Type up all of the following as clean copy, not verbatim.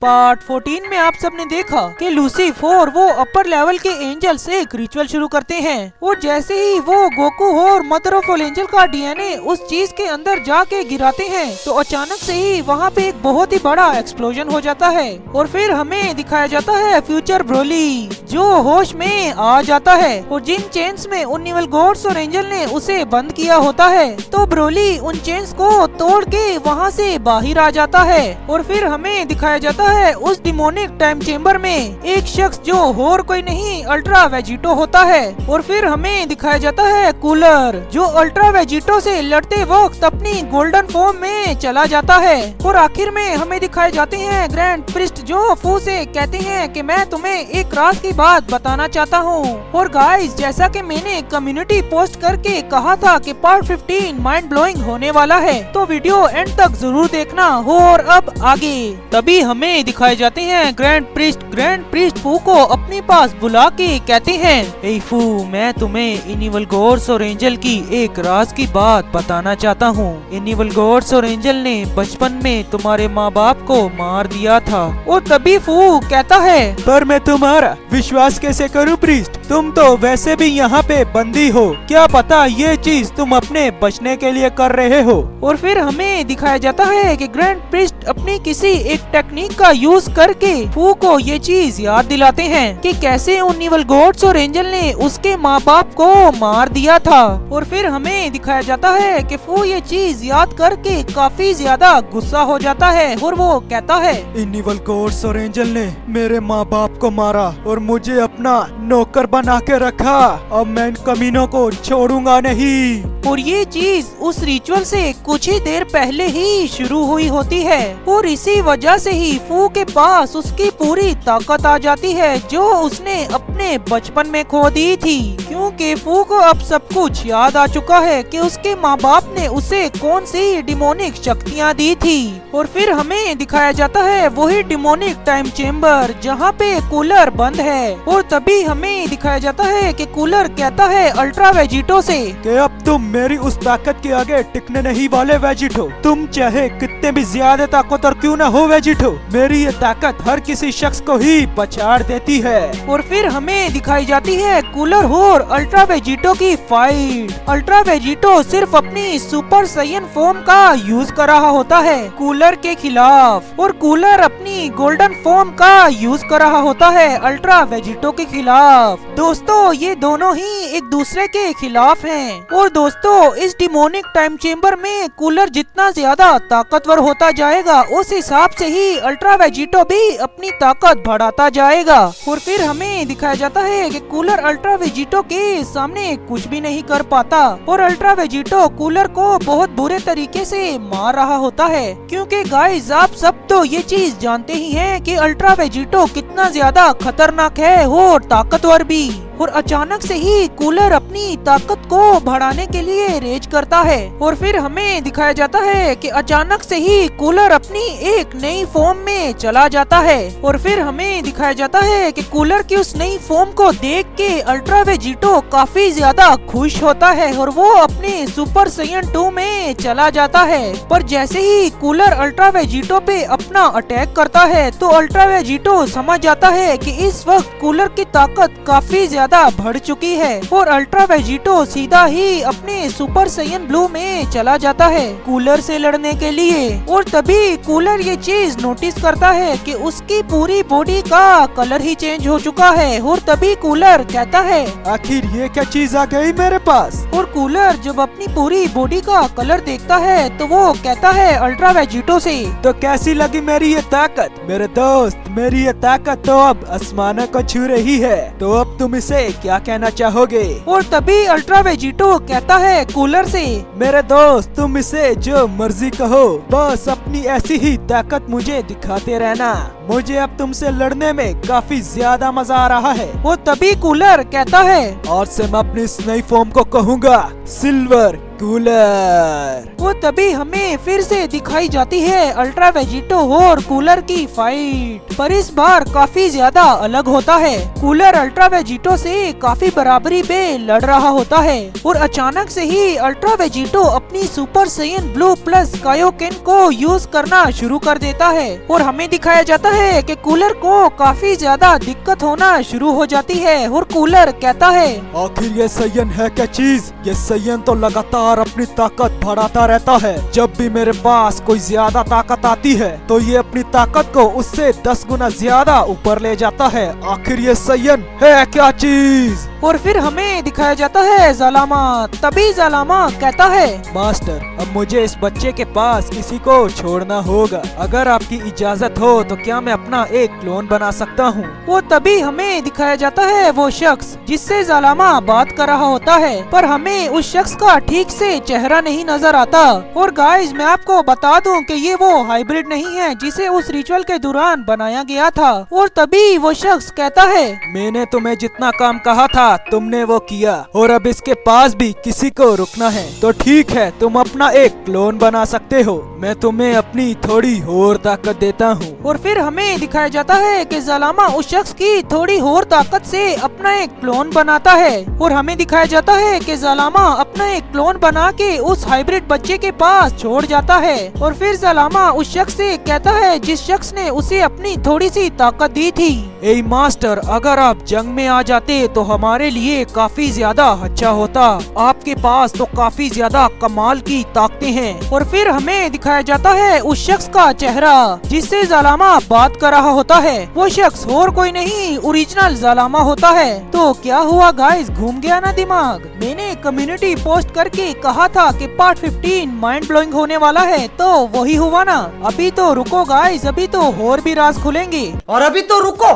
Part 14 में आप सबने देखा कि लूसीफर वो अपर लेवल के एंजल से एक रिचुअल शुरू करते हैं और जैसे ही वो गोकू और मदर ऑफ ऑल एंजल का डीएनए उस चीज के अंदर जाके गिराते हैं तो अचानक से ही वहाँ पे एक बहुत ही बड़ा एक्सप्लोजन हो जाता है और फिर हमें दिखाया जाता है फ्यूचर ब्रोली जो होश में आ जाता है और जिन चेन्स में उन इविल गॉड्स और एंजल ने उसे बंद किया होता है तो ब्रोली उन चेन्स को तोड़ के वहाँ से बाहर आ जाता है और फिर हमें दिखाया जाता है उस डिमोनिक टाइम चेम्बर में एक शख्स जो और कोई नहीं अल्ट्रा वेजिटो होता है और फिर हमें दिखाया जाता है कूलर जो अल्ट्रा वेजिटो से लड़ते वक्त अपनी गोल्डन फॉर्म में चला जाता है और आखिर में हमें दिखाए जाते हैं ग्रैंड प्रिस्ट जो फू से कहते हैं कि मैं तुम्हें एक राज की बात बताना चाहता हूँ। और गाइस जैसा कि मैंने कम्युनिटी पोस्ट करके कहा था कि पार्ट 15 माइंड ब्लोइंग होने वाला है तो वीडियो एंड तक जरूर देखना। और अब आगे तभी हमें दिखाए जाते हैं ग्रैंड प्रिस्ट फू को अपने पास बुला के कहते हैं ए फू मैं तुम्हें इन इविल गॉड्स और एंजल की एक राज की बात बताना चाहता हूँ। इन इविल गॉड्स और एंजल ने बचपन में तुम्हारे माँ बाप को मार दिया था। और तभी फू कहता है पर मैं तुम्हारा विश्वास कैसे करूं प्रीस्ट, तुम तो वैसे भी यहाँ पे बंदी हो, क्या पता ये चीज तुम अपने बचने के लिए कर रहे हो। और फिर हमें दिखाया जाता है कि ग्रैंड प्रिस्ट अपनी किसी एक टेक्निक का यूज करके फू को ये चीज याद दिलाते हैं कि कैसे उन इविल गॉड्स और एंजल ने उसके माँ बाप को मार दिया था। और फिर हमें दिखाया जाता है कि फू ये चीज याद करके काफी ज्यादा गुस्सा हो जाता है और वो कहता है इन इविल गॉड्स और एंजल ने मेरे माँ बाप को मारा और मुझे अपना नौकर बना के रखा, अब मैं इन कमीनों को छोड़ूंगा नहीं। और ये चीज उस रिचुअल से कुछ ही देर पहले ही शुरू हुई होती है और इसी वजह से ही फू के पास उसकी पूरी ताकत आ जाती है जो उसने अपने बचपन में खो दी थी, क्योंकि फू को अब सब कुछ याद आ चुका है कि उसके माँ बाप ने उसे कौन सी डिमोनिक शक्तियाँ दी थी। और फिर हमें दिखाया जाता है वही डिमोनिक टाइम चेम्बर जहाँ पे कूलर बंद है और तभी हमें दिखाया जाता है कि कूलर कहता है अल्ट्रा वेजिटो से कि अब तुम मेरी उस ताकत के आगे टिकने नहीं वाले वेजिटो, तुम चाहे कितने भी ज्यादा ताकतवर क्यों न हो वेजिटो, मेरी ये ताकत हर किसी शख्स को ही पछाड़ देती है। और फिर हमें दिखाई जाती है कूलर और अल्ट्रा वेजिटो की फाइट। अल्ट्रा वेजिटो सिर्फ अपनी सुपर साइयन फॉर्म का यूज कर रहा होता है कूलर के खिलाफ और कूलर अपनी गोल्डन फॉर्म का यूज कर रहा होता है अल्ट्रा वेजिटो के खिलाफ। दोस्तों ये दोनों ही एक दूसरे के खिलाफ हैं और दोस्तों इस डिमोनिक टाइम चेम्बर में कूलर जितना ज्यादा ताकतवर होता जाएगा उस हिसाब से ही अल्ट्रा वेजिटो भी अपनी ताकत बढ़ाता जाएगा। और फिर हमें दिखाया जाता है कि कूलर अल्ट्रा वेजिटो के सामने कुछ भी नहीं कर पाता और अल्ट्रा वेजिटो कूलर को बहुत बुरे तरीके से मार रहा होता है, क्योंकि गाइस आप सब तो ये चीज जानते ही हैं कि अल्ट्रा वेजिटो कितना ज्यादा खतरनाक है और ताकतवर भी। और अचानक से ही कूलर अपनी ताकत को बढ़ाने के लिए रेज करता है और फिर हमें दिखाया जाता है कि अचानक से ही कूलर अपनी एक नई फॉर्म में चला जाता है। और फिर हमें दिखाया जाता है कि कूलर की उस नई फॉर्म को देख के अल्ट्रा वेजिटो काफी ज्यादा खुश होता है और वो अपने सुपर साइयन 2 में चला जाता है। पर जैसे ही कूलर अल्ट्रा वेजिटो पे अपना अटैक करता है तो अल्ट्रा वेजिटो समझ जाता है कि इस वक्त कूलर की ताकत काफी ज्यादा बढ़ चुकी है और अल्ट्रा वेजिटो सीधा ही अपने सुपर साइयन ब्लू में चला जाता है कूलर से लड़ने के लिए। और तभी कूलर ये चीज नोटिस करता है कि उसकी पूरी बॉडी का कलर ही चेंज हो चुका है और तभी कूलर कहता है आखिर ये क्या चीज आ गई मेरे पास। और कूलर जब अपनी पूरी बॉडी का कलर देखता है तो वो कहता है अल्ट्रा वेजिटो से तो कैसी लगी मेरी ये ताकत मेरे दोस्त, मेरी ये ताकत तो अब आसमानों को छू रही है, तो अब तुम इसे क्या कहना चाहोगे। और तभी अल्ट्रा वेजिटो कहता है कूलर से मेरे दोस्त तुम इसे जो मर्जी कहो, बस अपनी ऐसी ही ताकत मुझे दिखाते रहना, मुझे अब तुमसे लड़ने में काफी ज्यादा मजा आ रहा है। और तभी कूलर कहता है और से मैं अपनी इस नई फॉर्म को कहूँगा सिल्वर कूलर। वो तभी हमें फिर से दिखाई जाती है अल्ट्रा वेजिटो और कूलर की फाइट, पर इस बार काफी ज्यादा अलग होता है। कूलर अल्ट्रा वेजिटो से काफी बराबरी पे लड़ रहा होता है और अचानक से ही अल्ट्रा वेजिटो अपनी super Saiyan blue plus Kaioken को यूज करना शुरू कर देता है और हमें दिखाया जाता है कि कूलर को काफी ज्यादा दिक्कत होना शुरू हो जाती है और कूलर कहता है, आखिर ये सैयन है क्या चीज? ये सैयन तो लगातार अपनी ताकत बढ़ाता रहता है। जब भी मेरे पास कोई ज्यादा ताकत आती है तो ये अपनी ताकत को उससे 10 गुना ज्यादा ऊपर ले जाता है। आखिर ये सैयन है क्या चीज? और फिर हमें दिखाया जाता है जालामा। तभी जालामा कहता है, मास्टर, अब मुझे इस बच्चे के पास किसी को छोड़ना होगा। अगर आपकी इजाजत हो तो क्या मैं अपना एक क्लोन बना सकता हूँ? वो तभी हमें दिखाया जाता है वो शख्स जिससे जालामा बात कर रहा होता है, पर हमें उस शख्स का ठीक से चेहरा नहीं नजर आता। और गाइस, मैं आपको बता दूं कि ये वो हाइब्रिड नहीं है जिसे उस रिचुअल के दौरान बनाया गया था। और तभी वो शख्स कहता है, मैंने तुम्हें जितना काम कहा था तुमने वो किया और अब इसके पास भी किसी को रुकना है तो ठीक है, तुम अपना एक क्लोन बना सकते हो। मैं तुम्हें अपनी थोड़ी और ताकत देता हूँ। और फिर हमें दिखाया जाता है कि जालामा उस शख्स की थोड़ी और ताकत से अपना एक क्लोन बनाता है और हमें दिखाया जाता है कि जालामा अपना एक क्लोन बना के उस हाइब्रिड बच्चे के पास छोड़ जाता है। और फिर जालामा उस शख्स से कहता है जिस शख्स ने उसे अपनी थोड़ी सी ताकत दी थी, ए मास्टर, अगर आप जंग में आ जाते तो हमारे लिए काफी ज्यादा अच्छा होता। आपके पास तो काफी ज्यादा कमाल की ताकतें हैं। और फिर हमें दिखाया जाता है उस शख्स का चेहरा जिससे जालामा बात कर रहा होता है। वो शख्स और कोई नहीं, ओरिजिनल जालामा होता है। तो क्या हुआ गाइस, घूम गया ना दिमाग? मैंने कम्युनिटी पोस्ट करके कहा था कि पार्ट 15 माइंड ब्लोइंग होने वाला है, तो वही हुआ ना। अभी तो रुको गाइस, अभी तो और भी राज खुलेंगे। और अभी तो रुको,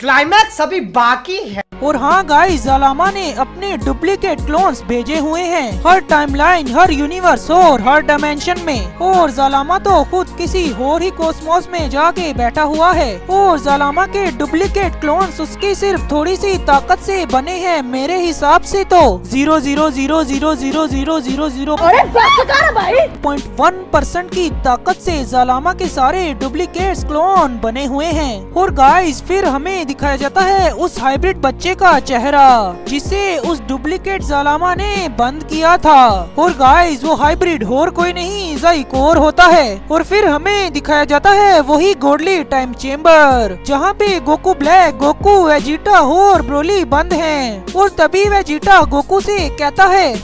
क्लाइमैक्स अभी बाकी है। और हाँ गाइस, जालामा ने अपने डुप्लीकेट क्लोन्स भेजे हुए हैं हर टाइमलाइन, हर यूनिवर्स और हर डायमेंशन में। और जालामा तो खुद किसी और ही कॉस्मोस में जाके बैठा हुआ है और जालामा के डुप्लीकेट क्लोन्स उसकी सिर्फ थोड़ी सी ताकत से बने हैं। मेरे हिसाब से तो 0.1% की ताकत से जालामा के सारे डुप्लीकेट क्लोन बने हुए हैं। और गाइस, फिर हमें दिखाया जाता है उस हाइब्रिड बच्चे का चेहरा जिसे उस डुप्लीकेट जालामा ने बंद किया था। और गाइस, वो हाइब्रिड और कोई नहीं, ज़ाइकोर होता है। और फिर हमें दिखाया जाता है वही गॉडली टाइम चेम्बर जहाँ पे गोकू ब्लैक, गोकू, वेजिटा और ब्रोली बंद हैं। और तभी वेजिटा गोकू से कहता है,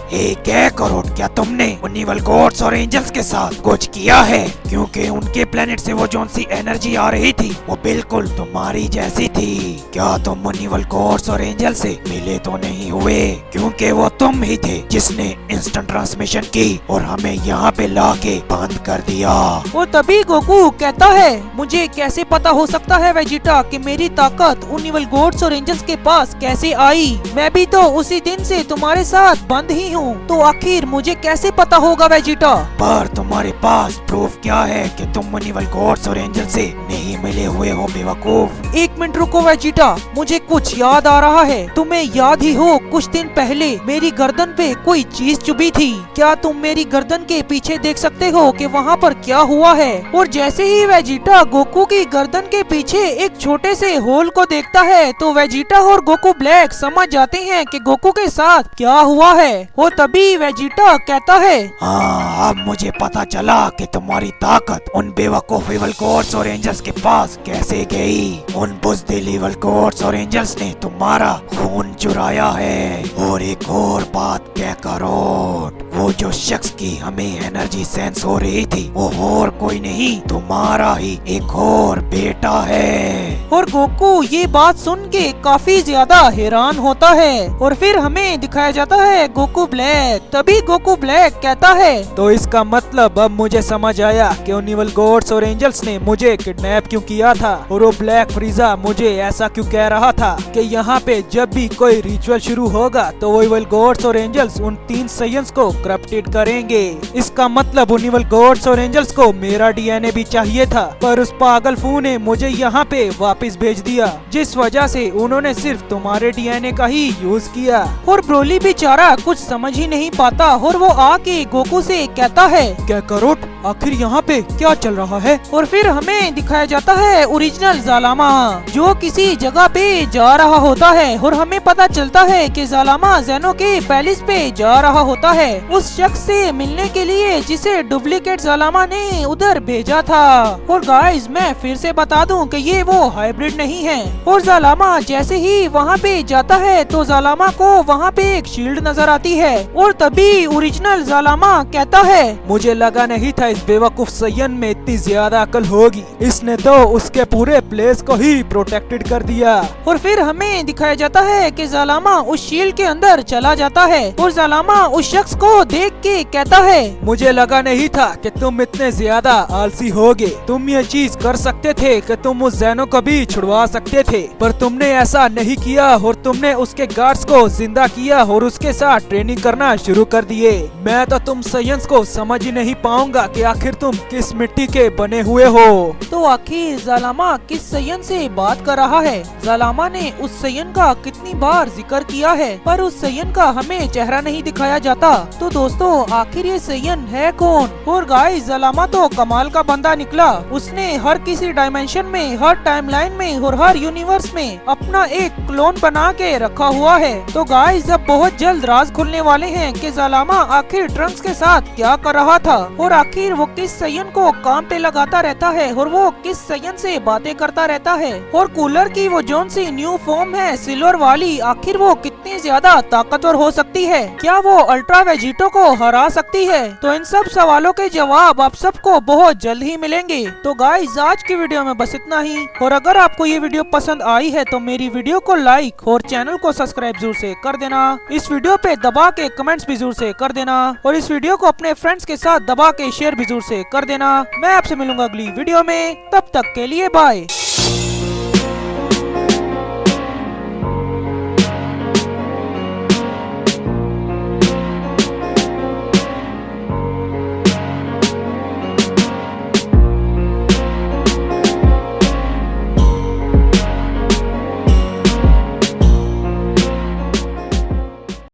क्या तुमने उनिवल गॉड्स और एंजल्स के साथ कुछ किया है? क्योंकि उनके प्लेनेट से वो जोन सी एनर्जी आ रही थी वो बिल्कुल तुम्हारी जैसी थी। क्या तुम उनिवल गॉड्स और एंजल से मिले तो नहीं हुए? क्योंकि वो तुम ही थे जिसने इंस्टेंट ट्रांसमिशन की और हमें यहाँ पे लाके बंद कर दिया। और तभी गोकू कहता है, मुझे कैसे पता हो सकता है वेजिटा कि मेरी ताकत उनिवल गॉड्स और एंजल्स के पास कैसे आई? मैं भी तो उसी दिन से तुम्हारे साथ बंद ही हूँ, तो आखिर मुझे कैसे पता होगा वेजिटा? पर तुम्हारे पास प्रूफ क्या है कि तुम उनिवल गॉड्स और एंजल से नहीं मिले हुए हो बेवकूफ? एक मिनट रुको वेजिटा, मुझे कुछ याद आ रहा है। तुम्हें याद ही हो कुछ दिन पहले मेरी गर्दन पे कोई चीज चुभी थी। क्या तुम मेरी गर्दन के पीछे देख सकते हो कि वहाँ पर क्या हुआ है? और जैसे ही वेजिटा गोकू की गर्दन के पीछे एक छोटे से होल को देखता है तो वेजिटा और गोकू ब्लैक समझ जाते हैं कि गोकू के साथ क्या हुआ है। और तभी वेजिटा कहता है, हाँ, अब मुझे पता चला कि तुम्हारी ताकत उन बेवकूफ इवल गॉड्स और एंजल्स के पास कैसे गई। उन बुज़दिल इवल गॉड्स और एंजल्स ने तुम्हारा खून चुराया है। और एक और बात क्या करो, वो जो शख्स की हमें एनर्जी सेंस हो रही थी वो और कोई नहीं, तुम्हारा ही एक और बेटा है। और गोकू ये बात सुन के काफी ज्यादा हैरान होता है। और फिर हमें दिखाया जाता है गोकू ब्लैक। तभी गोकू ब्लैक कहता है, तो इसका मतलब अब मुझे समझ आया कि उनिवल गॉड्स और एंजल्स ने मुझे किडनैप क्यों किया था। और वो ब्लैक फ्रीजा मुझे ऐसा क्यों कह रहा था कि यहाँ पे जब भी कोई रिचुअल शुरू होगा तो वो इवल गॉड्स और एंजल्स उन 3 सैयन्स को करप्टेड करेंगे। इसका मतलब उन इवल गॉड्स और एंजल्स को मेरा डीएनए भी चाहिए था, पर उस पागल फू ने मुझे यहाँ पे वापस वापस भेज दिया, जिस वजह से उन्होंने सिर्फ तुम्हारे डीएनए का ही यूज किया। और ब्रोली बेचारा कुछ समझ ही नहीं पाता और वो आके गोकू से कहता है, काकारोट आखिर यहाँ पे क्या चल रहा है। और फिर हमें दिखाया जाता है ओरिजिनल जालामा जो किसी जगह पे जा रहा होता है और हमें पता चलता है कि जालामा ज़ेनो के पैलेस पे जा रहा होता है उस शख्स से मिलने के लिए जिसे डुप्लीकेट जालामा ने उधर भेजा था। और गाइस मैं फिर से बता दूं कि ये वो हाइब्रिड नहीं है। और जालामा जैसे ही वहाँ पे जाता है तो जालामा को वहाँ पे एक शील्ड नजर आती है और तभी ओरिजिनल जालामा कहता है, मुझे लगा नहीं था इस बेवकूफ सयन में इतनी ज्यादा अकल होगी, इसने तो उसके पूरे प्लेस को ही प्रोटेक्टेड कर दिया। और फिर हमें दिखाया जाता है कि जालामा उस शील्ड के अंदर चला जाता है और जालामा उस शख्स को देख के कहता है, मुझे लगा नहीं था कि तुम इतने ज्यादा आलसी होगे, तुम ये चीज कर सकते थे कि तुम उस ज़ेनो को भी छुड़वा सकते थे, पर तुमने ऐसा नहीं किया और तुमने उसके गार्ड्स को जिंदा किया और उसके साथ ट्रेनिंग करना शुरू कर दिए। मैं तो तुम सयंस को समझ ही नहीं पाऊंगा कि आखिर तुम किस मिट्टी के बने हुए हो। तो आखिर जालामा किस सयन से बात कर रहा है? जालामा ने उस सयन का कितनी बार जिक्र किया है पर उस सयन का हमें चेहरा नहीं दिखाया जाता। तो दोस्तों आखिर ये सयन है कौन? और गाइस जालामा तो कमाल का बंदा निकला, उसने हर किसी डायमेंशन में, हर टाइमलाइन में और हर यूनिवर्स में अपना एक क्लोन बना के रखा हुआ है। तो गाइस अब बहुत जल्द राज खुलने वाले हैं कि जालामा आखिर ट्रंक्स के साथ क्या कर रहा था और आखिर वो किस सयन को काम पे लगाता रहता है और वो किस सयन से बातें करता रहता है। और कूलर की वो जोन सी न्यू फॉर्म है सिल्वर वाली, आखिर वो कितनी ज्यादा ताकतवर हो सकती है? क्या वो अल्ट्रा वेजिटो को हरा सकती है? तो इन सब सवालों के जवाब आप सबको बहुत जल्द ही मिलेंगे। तो गाइस आज की वीडियो में बस इतना ही। और अगर आपको ये वीडियो पसंद आई है तो मेरी वीडियो को लाइक और चैनल को सब्सक्राइब जरूर से कर देना। इस वीडियो पे दबा के कमेंट्स भी जरूर से कर देना और इस वीडियो को अपने फ्रेंड्स के साथ दबा के शेयर भी जरूर से कर देना। मैं आपसे मिलूंगा अगली वीडियो में, तब तक के लिए बाय।